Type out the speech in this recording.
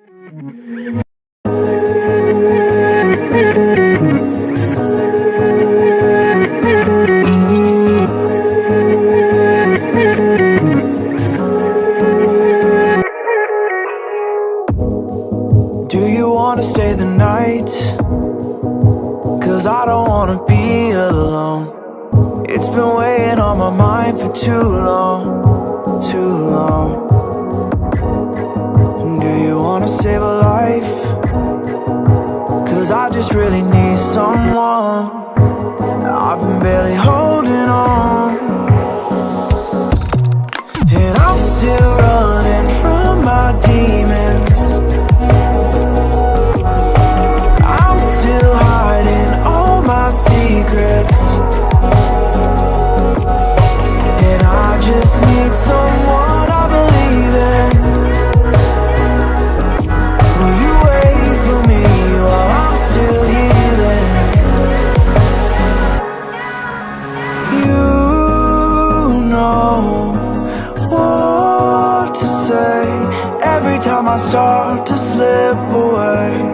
Do you wanna stay the night? 'Cause I don't wanna be alone. It's been weighing on my mind for too long, too long. Do you wanna save a life? 'Cause I just really need someone. I've been barely holding on, and I'm still running from my demons. I'm still hiding all my secrets, and I just need someone I believe in. Will you wait for me while I'm still healing? You know what to say every time I start to slip away.